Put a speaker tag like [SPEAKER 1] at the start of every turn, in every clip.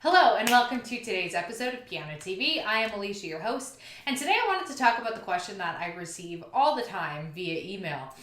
[SPEAKER 1] Hello and welcome to today's episode of pianoTV. I am Allysia, your host, and today I wanted to talk about the question that I receive all the time via email.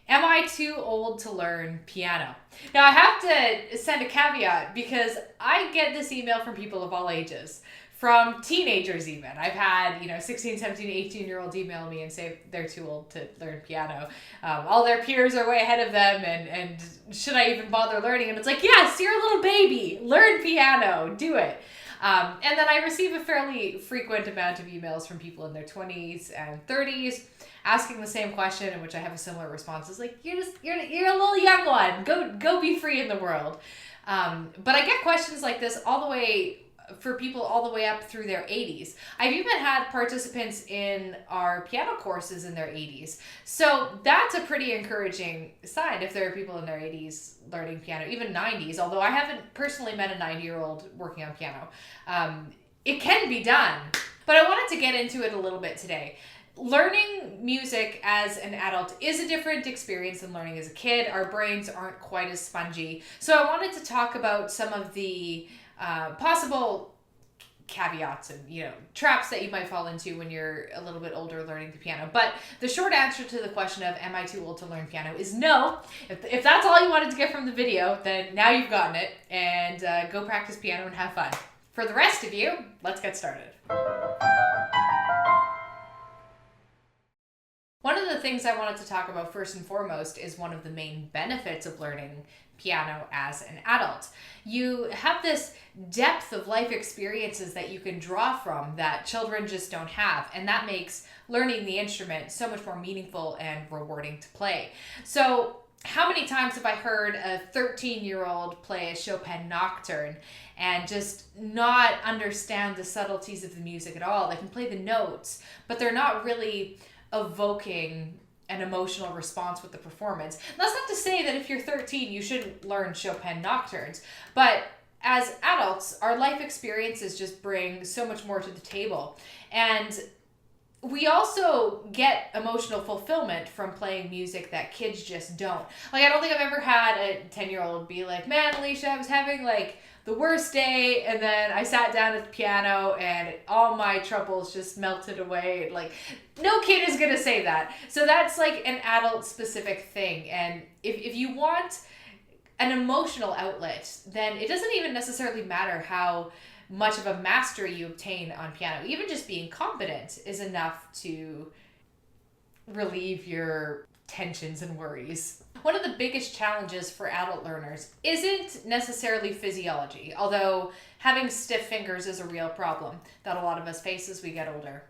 [SPEAKER 1] Am I too old to learn piano? Now I have to send a caveat because I get this email from people of all ages. From teenagers even. I've had, 16, 17, 18-year-olds email me and say they're too old to learn piano. All their peers are way ahead of them and should I even bother learning? And it's like, yes, you're a little baby. Learn piano. Do it. And then I receive a fairly frequent amount of emails from people in their 20s and 30s asking the same question, in which I have a similar response. It's like, you're a little young one. Go be free in the world. But I get questions like this for people all the way up through their 80s. I've even had participants in our piano courses in their 80s. So that's a pretty encouraging sign if there are people in their 80s learning piano, even 90s, although I haven't personally met a 90-year-old working on piano. It can be done, but I wanted to get into it a little bit today. Learning music as an adult is a different experience than learning as a kid. Our brains aren't quite as spongy. So I wanted to talk about some of the possible caveats and traps that you might fall into when you're a little bit older learning the piano. But the short answer to the question of am I too old to learn piano is no. If that's all you wanted to get from the video, then now you've gotten it, and go practice piano and have fun. For the rest of you, let's get started. One of the things I wanted to talk about first and foremost is one of the main benefits of learning piano as an adult. You have this depth of life experiences that you can draw from that children just don't have, and that makes learning the instrument so much more meaningful and rewarding to play. So how many times have I heard a 13-year-old play a Chopin nocturne and just not understand the subtleties of the music at all? They can play the notes, but they're not really evoking an emotional response with the performance. That's not to say that if you're 13, you shouldn't learn Chopin nocturnes, but as adults, our life experiences just bring so much more to the table. And we also get emotional fulfillment from playing music that kids just don't. Like, I don't think I've ever had a 10-year-old be like, man, Allysia, I was having the worst day, and then I sat down at the piano and all my troubles just melted away. No kid is gonna say that. So that's an adult specific thing. And if you want an emotional outlet, then it doesn't even necessarily matter how much of a mastery you obtain on piano. Even just being competent is enough to relieve your tensions and worries. One of the biggest challenges for adult learners isn't necessarily physiology, although having stiff fingers is a real problem that a lot of us face as we get older.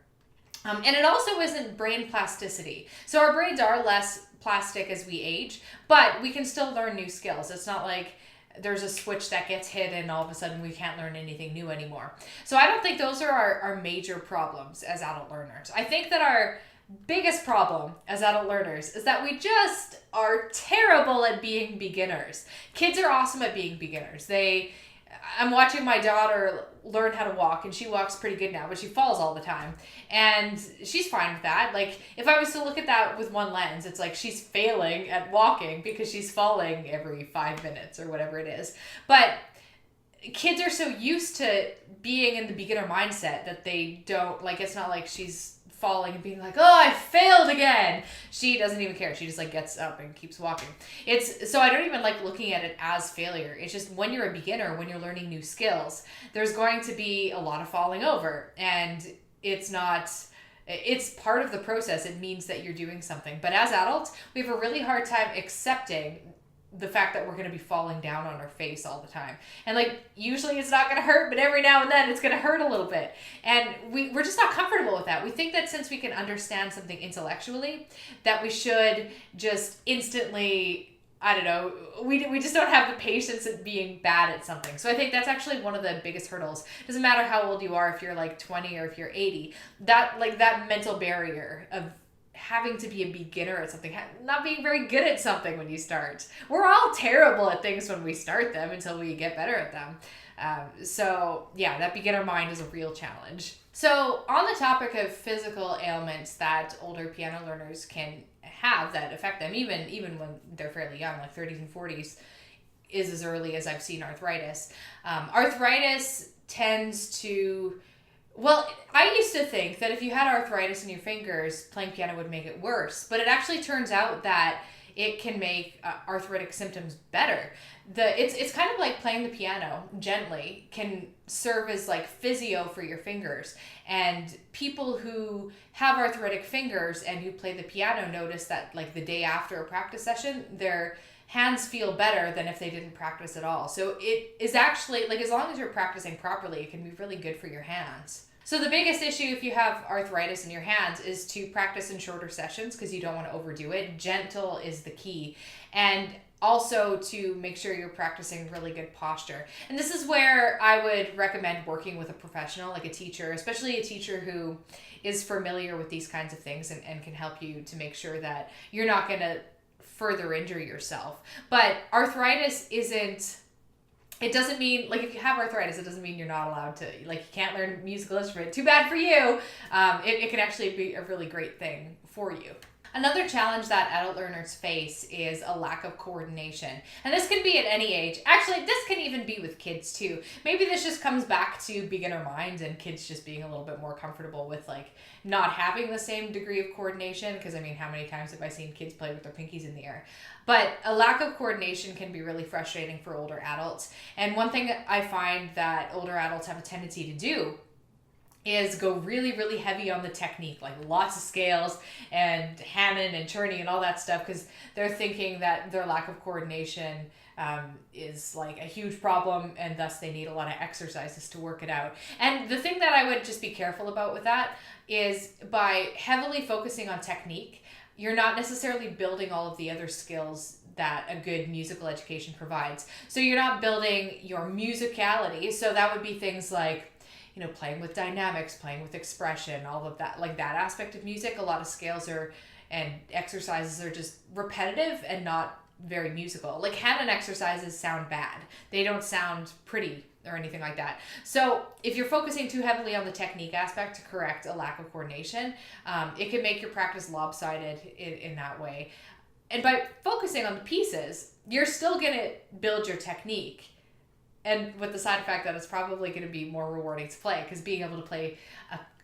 [SPEAKER 1] And it also isn't brain plasticity. So our brains are less plastic as we age, but we can still learn new skills. It's not like there's a switch that gets hit and all of a sudden we can't learn anything new anymore. So I don't think those are our major problems as adult learners. I think that our biggest problem as adult learners is that we just are terrible at being beginners. Kids are awesome at being beginners. I'm watching my daughter learn how to walk, and she walks pretty good now, but she falls all the time. And she's fine with that. If I was to look at that with one lens, it's like she's failing at walking because she's falling every 5 minutes or whatever it is. But kids are so used to being in the beginner mindset that they don't, it's not like she's falling and being like, oh, I failed again. She doesn't even care. She just gets up and keeps walking. So I don't even like looking at it as failure. It's just when you're a beginner, when you're learning new skills, there's going to be a lot of falling over, and it's part of the process. It means that you're doing something. But as adults, we have a really hard time accepting the fact that we're going to be falling down on our face all the time. And usually it's not going to hurt, but every now and then it's going to hurt a little bit. And we're just not comfortable with that. We think that since we can understand something intellectually, that we should just instantly, I don't know, we just don't have the patience at being bad at something. So I think that's actually one of the biggest hurdles. Doesn't matter how old you are, if you're 20 or if you're 80, that mental barrier of having to be a beginner at something, not being very good at something when you start. We're all terrible at things when we start them until we get better at them. So yeah, that beginner mind is a real challenge. So on the topic of physical ailments that older piano learners can have that affect them, even when they're fairly young, 30s and 40s, is as early as I've seen arthritis. Arthritis tends to, well, I used to think that if you had arthritis in your fingers, playing piano would make it worse. But it actually turns out that it can make arthritic symptoms better. It's kind of like playing the piano gently can serve as like physio for your fingers. And people who have arthritic fingers and who play the piano notice that like the day after a practice session, their hands feel better than if they didn't practice at all. So it is actually, like, as long as you're practicing properly, it can be really good for your hands. So the biggest issue if you have arthritis in your hands is to practice in shorter sessions because you don't want to overdo it. Gentle is the key. And also to make sure you're practicing really good posture. And this is where I would recommend working with a professional, like a teacher, especially a teacher who is familiar with these kinds of things and can help you to make sure that you're not going to further injure yourself. But arthritis isn't, it doesn't mean, like, if you have arthritis, it doesn't mean you're not allowed to, like, you can't learn a musical instrument. Too bad for you. It can actually be a really great thing for you. Another challenge that adult learners face is a lack of coordination. And this can be at any age. Actually, this can even be with kids too. Maybe this just comes back to beginner minds and kids just being a little bit more comfortable with like not having the same degree of coordination. Because I mean, how many times have I seen kids play with their pinkies in the air? But a lack of coordination can be really frustrating for older adults. And one thing I find that older adults have a tendency to do is go really, really heavy on the technique, like lots of scales and Hammond and Czerny and all that stuff, because they're thinking that their lack of coordination is like a huge problem, and thus they need a lot of exercises to work it out. And the thing that I would just be careful about with that is by heavily focusing on technique, you're not necessarily building all of the other skills that a good musical education provides. So you're not building your musicality. So that would be things like, you know, playing with dynamics, playing with expression, all of that, like that aspect of music. A lot of scales and exercises are just repetitive and not very musical. Like Hammond exercises sound bad. They don't sound pretty or anything like that. So if you're focusing too heavily on the technique aspect to correct a lack of coordination, it can make your practice lopsided in that way. And by focusing on the pieces, you're still going to build your technique. And with the side effect that it's probably going to be more rewarding to play, because being able to play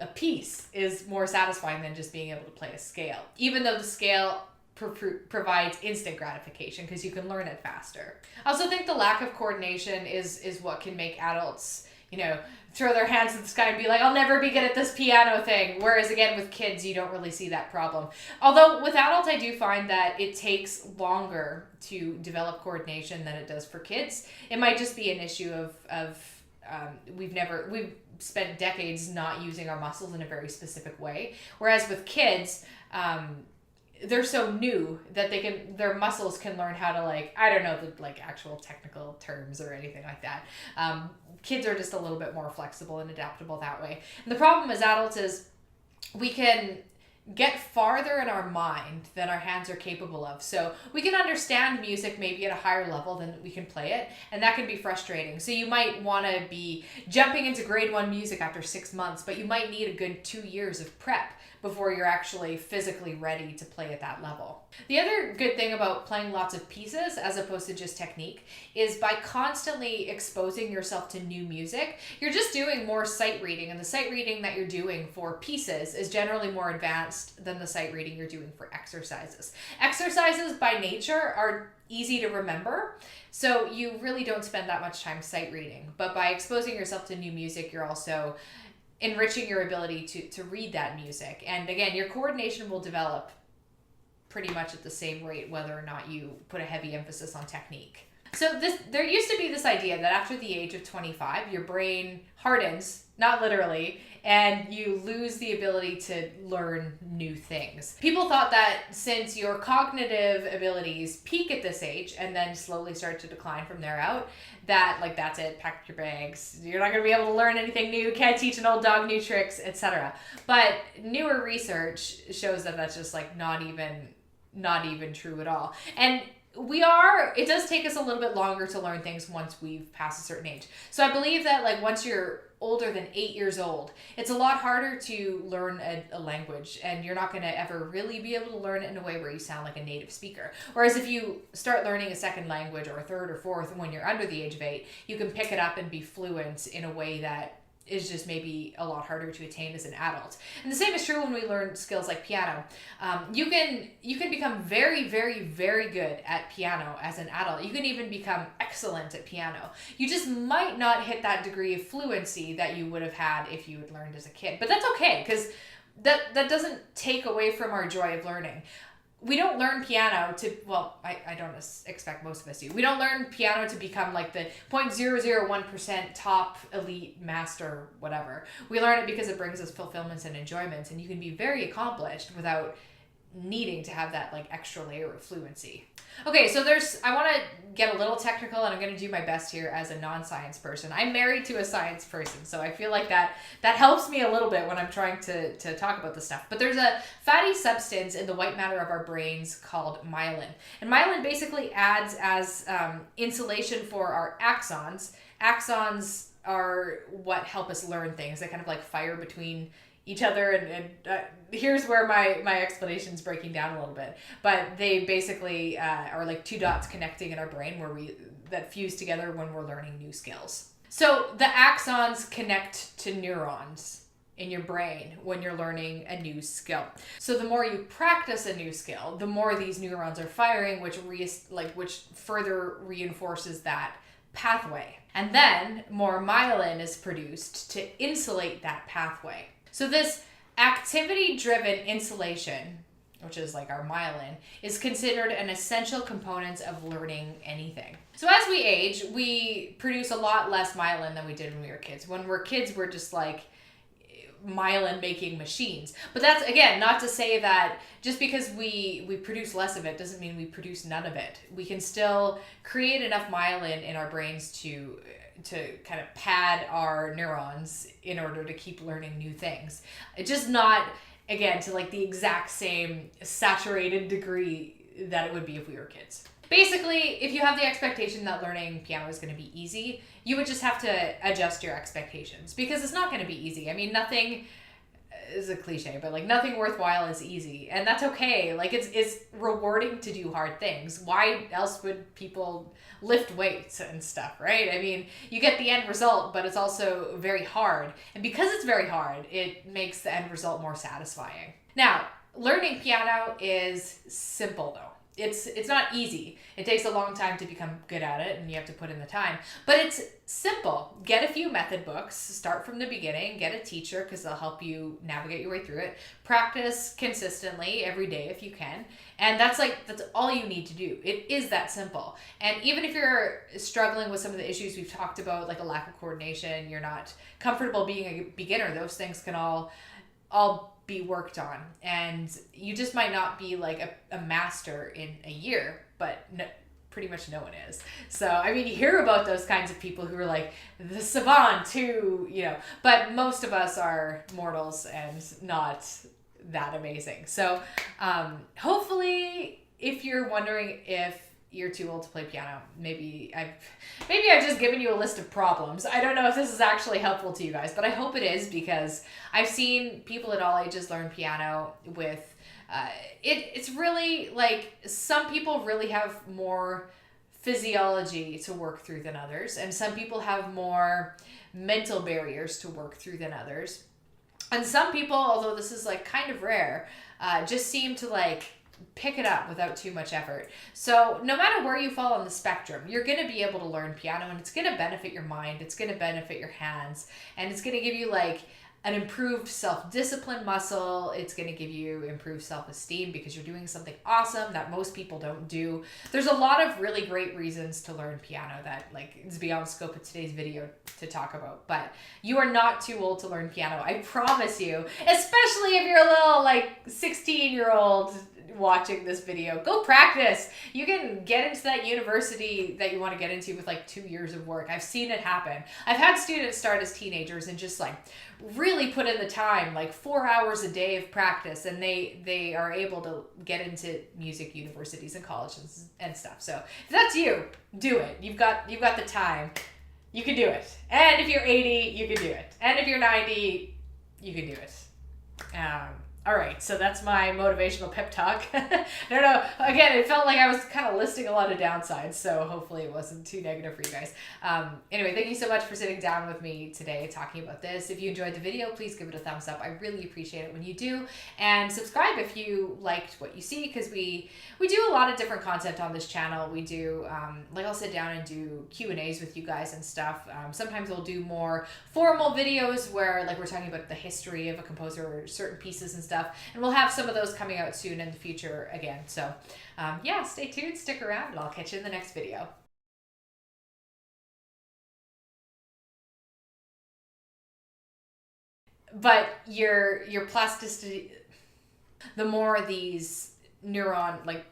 [SPEAKER 1] a piece is more satisfying than just being able to play a scale. Even though the scale provides instant gratification because you can learn it faster. I also think the lack of coordination is what can make adults, you know, throw their hands in the sky and be like, I'll never be good at this piano thing. Whereas again, with kids, you don't really see that problem. Although with adults, I do find that it takes longer to develop coordination than it does for kids. It might just be an issue of we've spent decades not using our muscles in a very specific way. Whereas with kids, they're so new that their muscles can learn how to, like, I don't know the like actual technical terms or anything like that. Kids are just a little bit more flexible and adaptable that way. And the problem as adults is we can get farther in our mind than our hands are capable of. So we can understand music maybe at a higher level than we can play it, and that can be frustrating. So you might want to be jumping into grade 1 music after 6 months, but you might need a good 2 years of prep before you're actually physically ready to play at that level. The other good thing about playing lots of pieces as opposed to just technique is by constantly exposing yourself to new music, you're just doing more sight reading, and the sight reading that you're doing for pieces is generally more advanced than the sight reading you're doing for exercises. Exercises by nature are easy to remember, so you really don't spend that much time sight reading. But by exposing yourself to new music, you're also enriching your ability to read that music. And again, your coordination will develop pretty much at the same rate whether or not you put a heavy emphasis on technique. So there used to be this idea that after the age of 25, your brain hardens, not literally, and you lose the ability to learn new things. People thought that since your cognitive abilities peak at this age and then slowly start to decline from there out, that like that's it, pack your bags, you're not going to be able to learn anything new, can't teach an old dog new tricks, etc. But newer research shows that that's just like not even true at all. And it does take us a little bit longer to learn things once we've passed a certain age. So I believe that like once you're older than 8 years old, it's a lot harder to learn a language, and you're not going to ever really be able to learn it in a way where you sound like a native speaker. Whereas if you start learning a second language, or a third or fourth, when you're under the age of 8, you can pick it up and be fluent in a way that is just maybe a lot harder to attain as an adult. And the same is true when we learn skills like piano. You can become very, very, very good at piano as an adult. You can even become excellent at piano. You just might not hit that degree of fluency that you would have had if you had learned as a kid. But that's okay, because that doesn't take away from our joy of learning. We don't learn piano to, well, I don't expect most of us do. We don't learn piano to become like the 0.001% top elite master, whatever. We learn it because it brings us fulfillment and enjoyment, and you can be very accomplished without needing to have that like extra layer of fluency. Okay, so I want to get a little technical, and I'm going to do my best here as a non-science person. I'm married to a science person, so I feel like that helps me a little bit when I'm trying to talk about this stuff. But there's a fatty substance in the white matter of our brains called myelin. And myelin basically adds as insulation for our axons. Axons are what help us learn things. They kind of like fire between each other, and here's where my explanation's breaking down a little bit, but they basically are like two dots connecting in our brain that fuse together when we're learning new skills. So the axons connect to neurons in your brain when you're learning a new skill. So the more you practice a new skill, the more these neurons are firing, which further reinforces that pathway. And then more myelin is produced to insulate that pathway. So this activity-driven insulation, which is like our myelin, is considered an essential component of learning anything. So as we age, we produce a lot less myelin than we did when we were kids. When we're kids, we're just like myelin-making machines. But that's, again, not to say that just because we produce less of it doesn't mean we produce none of it. We can still create enough myelin in our brains to kind of pad our neurons in order to keep learning new things. It's just not, again, to like the exact same saturated degree that it would be if we were kids. Basically, if you have the expectation that learning piano is going to be easy, you would just have to adjust your expectations, because it's not going to be easy. I mean, nothing is a cliche, but like nothing worthwhile is easy, and that's okay. Like it's rewarding to do hard things. Why else would people lift weights and stuff, right? I mean, you get the end result, but it's also very hard, and because it's very hard, it makes the end result more satisfying. Now, learning piano is simple though. It's not easy. It takes a long time to become good at it, and you have to put in the time. But it's simple. Get a few method books. Start from the beginning. Get a teacher, because they'll help you navigate your way through it. Practice consistently every day if you can. And that's all you need to do. It is that simple. And even if you're struggling with some of the issues we've talked about, like a lack of coordination, you're not comfortable being a beginner, those things can all be worked on, and you just might not be like a master in a year, but pretty much no one is. So I mean, you hear about those kinds of people who are like the savant who, but most of us are mortals and not that amazing. So hopefully, if you're wondering if you're too old to play piano, maybe I've just given you a list of problems. I don't know if this is actually helpful to you guys, but I hope it is, because I've seen people at all ages learn piano with it's really like some people really have more physiology to work through than others, and some people have more mental barriers to work through than others. And some people, although this is like kind of rare, just seem to like pick it up without too much effort. So no matter where you fall on the spectrum, you're going to be able to learn piano, and it's going to benefit your mind, it's going to benefit your hands, and it's going to give you like an improved self-discipline muscle. It's going to give you improved self-esteem because you're doing something awesome that most people don't do. There's a lot of really great reasons to learn piano that like is beyond scope of today's video to talk about, but you are not too old to learn piano. I promise you, especially if you're a little like 16-year-old watching this video. Go practice. You can get into that university that you want to get into with like 2 years of work. I've seen it happen. I've had students start as teenagers and just like really put in the time, like 4 hours a day of practice, and they are able to get into music universities and colleges and stuff. So if that's you, do it. You've got the time. You can do it. And if you're 80, you can do it. And if you're 90, you can do it. All right, so that's my motivational pep talk. I don't know. Again, it felt like I was kind of listing a lot of downsides, so hopefully it wasn't too negative for you guys. Anyway, thank you so much for sitting down with me today talking about this. If you enjoyed the video, please give it a thumbs up. I really appreciate it when you do. And subscribe if you liked what you see, because we do a lot of different content on this channel. We do, like I'll sit down and do Q&As with you guys and stuff. Sometimes we'll do more formal videos where like we're talking about the history of a composer or certain pieces and stuff. And we'll have some of those coming out soon in the future again. So yeah, stay tuned, stick around, and I'll catch you in the next video. But your plasticity, the more these neuron, like